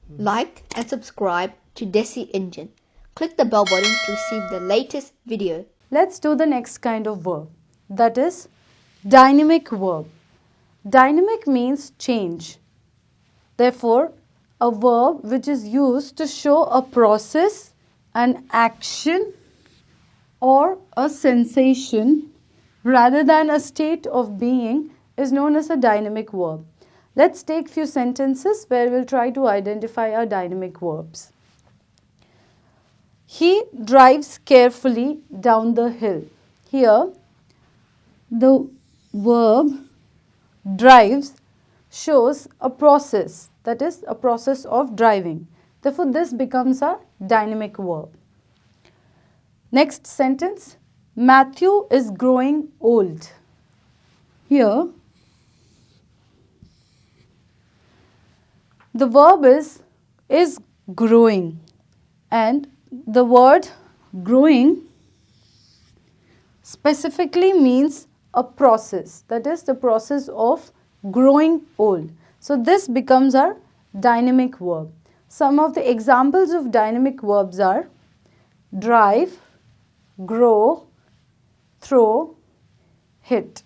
Like and subscribe to Desi Engine. Click the bell button to receive the latest video. Let's do the next kind of verb, that is dynamic verb. Dynamic means change. Therefore, a verb which is used to show a process, an action or a sensation rather than a state of being is known as a dynamic verb. Let's take few sentences where we'll try to identify our dynamic verbs. He drives carefully down the hill. Here, the verb drives shows a process, that is a process of driving. Therefore, this becomes a dynamic verb. Next sentence, Matthew is growing old. Here, the verb is growing, and the word growing specifically means a process, that is the process of growing old. So this becomes our dynamic verb. Some of the examples of dynamic verbs are drive, grow, throw, hit.